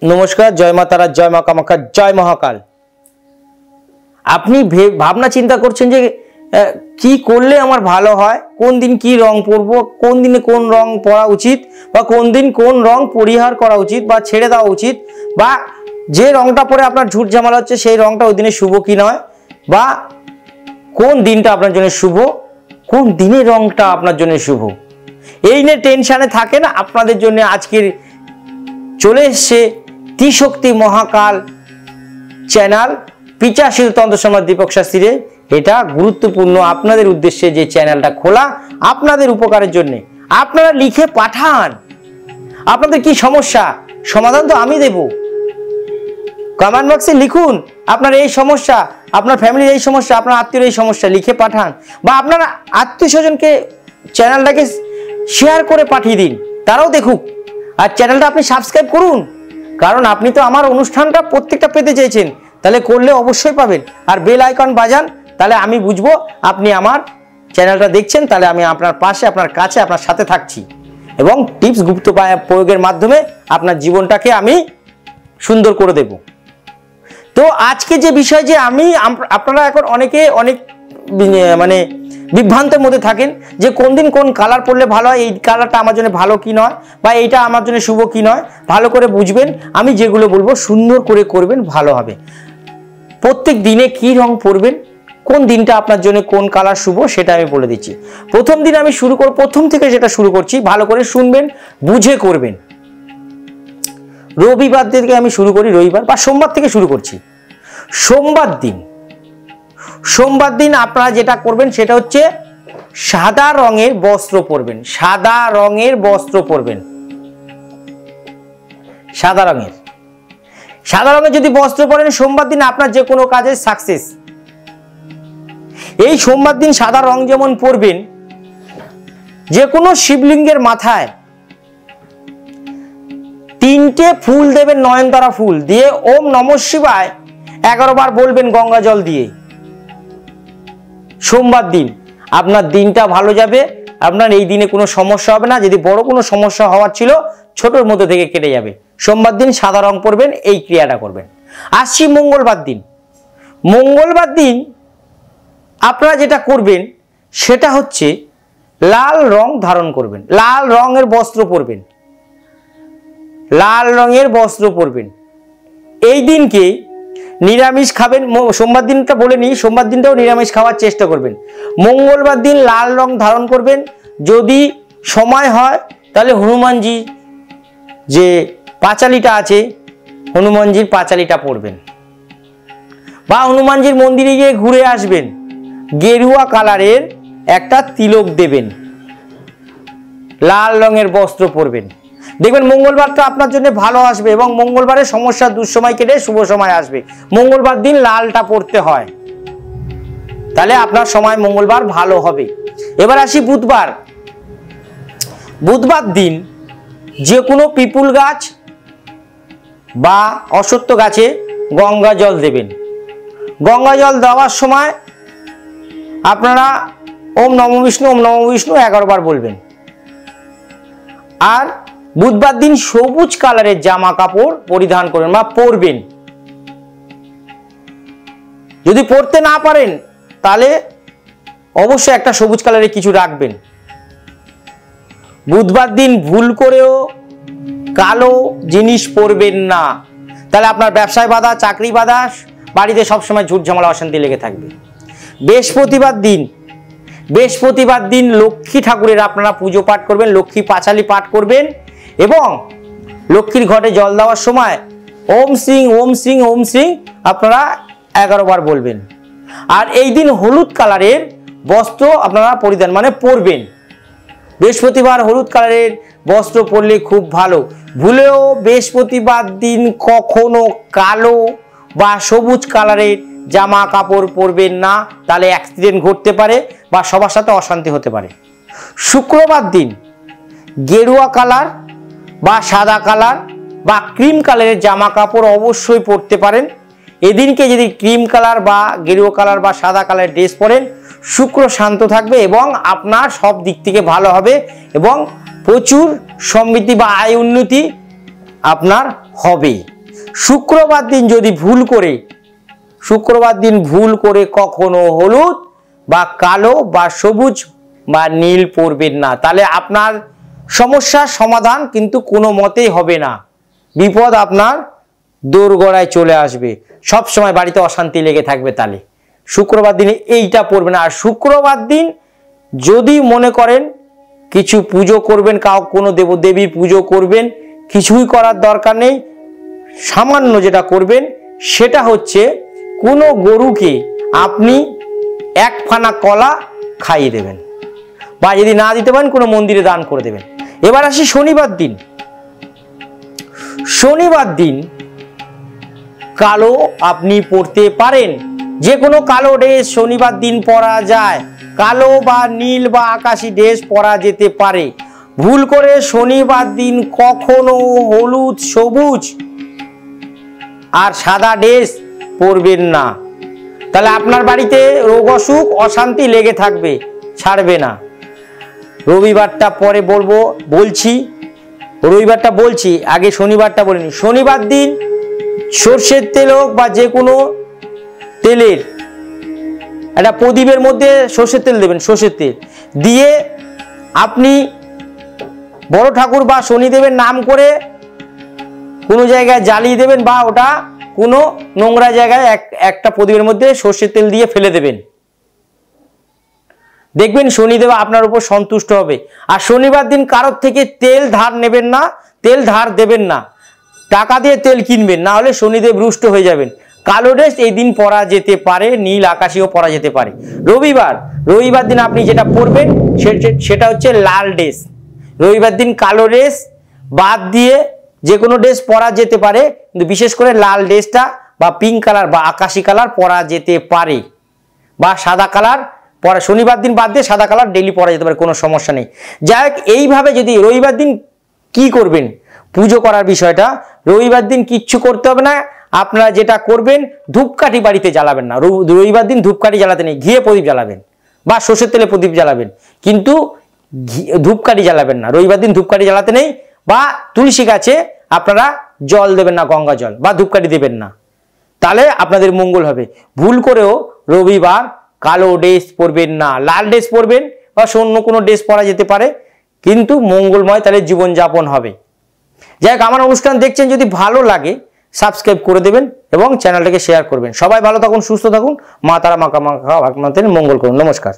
नमस्कार, जय मा तारा, जय मा कामाख्या, जय महाकाल। আপনি ভাবনা চিন্তা করছেন যে কি করলে আমার ভালো হয়, কোন দিন কি রং পরবো, কোন দিনে কোন রং পরা উচিত, বা কোন দিন কোন রং পরিহার করা উচিত বা ছেড়ে দেওয়া উচিত, বা যে রংটা পরে আপনার ঝুট ঝামেলা হচ্ছে সেই রংটা ওই দিনে শুভ কি নয়, বা কোন দিনটা আপনার জন্য শুভ, কোন দিনের রংটা আপনার জন্য শুভ, এই নিয়ে টেনশনে থাকেন। আপনাদের জন্য আজকের চলে এসছে ত্রিশক্তি মহাকাল চ্যানেল পিচাশীল তন্ত্র সম্রাট দীপক শাস্ত্রীর। এটা গুরুত্বপূর্ণ আপনাদের উদ্দেশ্যে যে চ্যানেলটা খোলা আপনাদের উপকারের জন্য। আপনারা লিখে পাঠান আপনাদের কি সমস্যা, সমাধান তো আমি দেব। কমেন্ট বক্সে লিখুন আপনার এই সমস্যা, আপনার ফ্যামিলির এই সমস্যা, আপনার আত্মীয়ের এই সমস্যা, লিখে পাঠান। বা আপনার আত্মীয় স্বজনকে চ্যানেলটাকে শেয়ার করে পাঠিয়ে দিন, তারাও দেখুক। আর চ্যানেলটা আপনি সাবস্ক্রাইব করুন, কারণ আপনি তো আমার অনুষ্ঠানটা প্রত্যেকটা পেতে চেয়েছেন, তাহলে করলে অবশ্যই পাবেন। আর বেল আইকন বাজান, তাহলে আমি বুঝবো আপনি আমার চ্যানেলটা দেখছেন, তাহলে আমি আপনার পাশে, আপনার কাছে, আপনার সাথে থাকছি এবং টিপস গুপ্ত প্রয়োগের মাধ্যমে আপনার জীবনটাকে আমি সুন্দর করে দেব। তো আজকে যে বিষয়, যে আপনারা এখন অনেকে অনেক মানে বিভ্রান্তের মধ্যে থাকেন যে কোন দিন কোন কালার পরলে ভালো হয়, এই কালারটা আমার জন্য ভালো কি নয়, বা এইটা আমার জন্য শুভ কি নয়, ভালো করে বুঝবেন। আমি যেগুলো বলবো সুন্দর করে করবেন, ভালো হবে। প্রত্যেক দিনে কি রং পরবেন, কোন দিনটা আপনার জন্য কোন কালার শুভ, সেটা আমি বলে দিচ্ছি। প্রথম দিন আমি প্রথম থেকে যেটা শুরু করছি, ভালো করে শুনবেন, বুঝে করবেন। রবিবার থেকে আমি শুরু করি, রবিবার বা সোমবার থেকে শুরু করছি। সোমবার দিন আপনারা যেটা করবেন সেটা হচ্ছে সাদা রঙের বস্ত্র পরবেন। সাদা রঙের বস্ত্র পরবেন, সাদা রঙের যদি বস্ত্র পরেন, সোমবার দিন আপনার যে কোনো কাজে সাকসেস। এই সোমবার দিন সাদা রং যেমন পরবেন, যে কোনো শিবলিঙ্গের মাথায় 3টে ফুল দেবেন, নয়নতারা ফুল দিয়ে ওম নমঃ শিবায় 11 বার বলবেন গঙ্গা জল দিয়ে। সোমবার দিন আপনার দিনটা ভালো যাবে, আপনার এই দিনে কোনো সমস্যা হবে না। যদি বড় কোনো সমস্যা হওয়ার ছিল, ছোটর মধ্যে থেকে কেটে যাবে। সোমবার দিন সাদা রং পরবেন, এই ক্রিয়াটা করবেন। আসছি মঙ্গলবার দিন। মঙ্গলবার দিন আপনারা যেটা করবেন সেটা হচ্ছে লাল রং ধারণ করবেন, লাল রঙের বস্ত্র পরবেন, লাল রঙের বস্ত্র পরবেন। এই দিনকে নিরামিষ খাবেন। সোমবার দিনটা বলে নিই, সোমবার দিনটাও নিরামিষ খাওয়ার চেষ্টা করবেন। মঙ্গলবার দিন লাল রং ধারণ করবেন। যদি সময় হয় তাহলে হনুমানজি যে পাঁচালিটা আছে, হনুমানজির পাঁচালিটা পড়বেন, বা হনুমানজির মন্দিরে গিয়ে ঘুরে আসবেন। গেরুয়া কালারের একটা তিলক দেবেন, লাল রঙের বস্ত্র পরবেন। দেখবেন মঙ্গলবারটা আপনার জন্য ভালো আসবে এবং মঙ্গলবারের সমস্যা দুঃসময় কেটে শুভ সময় আসবে। মঙ্গলবার দিন লালটা পড়তে হয়, তাহলে আপনার সময় মঙ্গলবার ভালো হবে। এবার আসি বুধবার। বুধবার দিন যে কোনো পিপুল গাছ বা অশ্বত্থ গাছে গঙ্গা জল দেবেন। গঙ্গা জল দেওয়ার সময় আপনারা ওম নমঃ বিষ্ণু, ওম নমঃ বিষ্ণু 11 বার বলবেন। আর বুধবার দিন সবুজ কালারের জামা কাপড় পরিধান করবেন বা পরবেন। যদি পরতে না পারেন তাহলে অবশ্যই একটা সবুজ কালারের কিছু রাখবেন। বুধবার দিন ভুল করেও কালো জিনিস পরবেন না, তাহলে আপনার ব্যবসায় বাধা, চাকরি বাধা, বাড়িতে সবসময় ঝুট ঝামেলা অশান্তি লেগে থাকবে। বৃহস্পতিবার দিন লক্ষ্মী ঠাকুরের আপনারা পুজো পাঠ করবেন, লক্ষ্মী পাঁচালি পাঠ করবেন এবং লক্ষ্মীর ঘটে জল দেওয়ার সময় ওম শ্রীং ওম শ্রীং ওম শ্রীং আপনারা 11 বার বলবেন। আর এই দিন হলুদ কালারের বস্ত্র আপনারা পরিধান মানে পরবেন। বৃহস্পতিবার হলুদ কালারের বস্ত্র পরলে খুব ভালো। ভুলেও বৃহস্পতিবার দিন কখনো কালো বা সবুজ কালারের জামা কাপড় পরবেন না, তাহলে অ্যাক্সিডেন্ট ঘটতে পারে বা সবার সাথে অশান্তি হতে পারে। শুক্রবার দিন গেরুয়া কালার বা সাদা কালার বা ক্রিম কালারের জামা কাপড় অবশ্যই পরতে পারেন। এদিনকে যদি ক্রিম কালার বা গেরুয়া কালার বা সাদা কালারের ড্রেস পরেন, শুক্র শান্ত থাকবে এবং আপনার সব দিক থেকে ভালো হবে এবং প্রচুর সমৃদ্ধি বা আয় উন্নতি আপনার হবে। শুক্রবার দিন যদি শুক্রবার দিন ভুল করে কখনো হলুদ বা কালো বা সবুজ বা নীল পরবেন না, তাহলে আপনার সমস্যার সমাধান কিন্তু কোনো মতেই হবে না, বিপদ আপনার দোরগোড়ায় চলে আসবে, সব সময় বাড়িতে অশান্তি লেগে থাকবে। তাহলে শুক্রবার দিনে এইটা পড়বেন। আর শুক্রবার দিন যদি মনে করেন কিছু পুজো করবেন, কোনো দেবদেবীর পুজো করবেন, কিছুই করার দরকার নেই। সামান্য যেটা করবেন সেটা হচ্ছে কোনো গরুকে আপনি এক ফানা কলা খাইয়ে দেবেন, বা যদি না দিতে পারেন কোনো মন্দিরে দান করে দেবেন। এবার আসি শনিবার দিন। শনিবার দিন কালো আপনি পরতে পারেন, যে কোনো কালো ড্রেস শনিবার দিন পরা যায়, কালো বা নীল বা আকাশি ড্রেস পরা যেতে পারে। ভুল করে শনিবার দিন কখনো হলুদ, সবুজ আর সাদা ড্রেস পরবেন না, তাহলে আপনার বাড়িতে রোগ অসুখ অশান্তি লেগে থাকবে, ছাড়বে না। রবিবারটা পরে বলছি, রবিবারটা বলছি, আগে শনিবারটা বলিনি। শনিবার দিন সর্ষের তেল হোক বা যে কোনো তেলের একটা প্রদীপের মধ্যে সর্ষের তেল দেবেন, সর্ষের তেল দিয়ে আপনি বড় ঠাকুর বা শনিদেবের নাম করে কোনো জায়গায় জ্বালিয়ে দেবেন, বা ওটা কোনো নোংরা জায়গায় একটা প্রদীপের মধ্যে সর্ষের তেল দিয়ে ফেলে দেবেন। দেখবেন শনিদেব আপনার উপর সন্তুষ্ট হবে। আর শনিবার দিন কারোর থেকে তেল ধার নেবেন না, তেল ধার দেবেন না, টাকা দিয়ে তেল কিনবেন, না হলে শনিদেব রুষ্ট হয়ে যাবেন। কালো ড্রেস এই দিন পরা যেতে পারে, নীল আকাশিও পরা যেতে পারে। রবিবার দিন আপনি যেটা পরবেন সেটা হচ্ছে লাল ড্রেস। রবিবার দিন কালো ড্রেস বাদ দিয়ে যে কোনো ড্রেস পরা যেতে পারে, কিন্তু বিশেষ করে লাল ড্রেসটা বা পিঙ্ক কালার বা আকাশি কালার পরা যেতে পারে, বা সাদা কালার পরা শনিবার দিন বাদ দিয়ে সাদা কালার ডেইলি পরা যেতে পারে, কোনো সমস্যা নেই। যাই হোক, এইভাবে যদি রবিবার দিন কি করবেন, পুজো করার বিষয়টা, রবিবার দিন কিচ্ছু করতে হবে না। আপনারা যেটা করবেন, ধূপকাঠি বাড়িতে জ্বালাবেন না। রবিবার দিন ধূপকাঠি জ্বালাতে নেই, ঘিয়ে প্রদীপ জ্বালাবেন বা সর্ষের তেলে প্রদীপ জ্বালাবেন, কিন্তু ধূপকাঠি জ্বালাবেন না। রবিবার দিন ধূপকাঠি জ্বালাতে নেই, বা তুলসী গাছে আপনারা জল দেবেন না, গঙ্গা জল, বা ধূপকাঠি দেবেন না, তাহলে আপনাদের মঙ্গল হবে। ভুল করেও রবিবার কালো ড্রেস পরবেন না, লাল ড্রেস পরবেন বা অন্য কোনো ড্রেস পরা যেতে পারে, কিন্তু মঙ্গলময় তাহলে জীবনযাপন হবে। যাই হোক, আমার অনুষ্ঠান দেখছেন, যদি ভালো লাগে সাবস্ক্রাইব করে দেবেন এবং চ্যানেলটাকে শেয়ার করবেন। সবাই ভালো থাকুন, সুস্থ থাকুন, মা তারা মাকা আপনাদের মঙ্গল করুন। নমস্কার।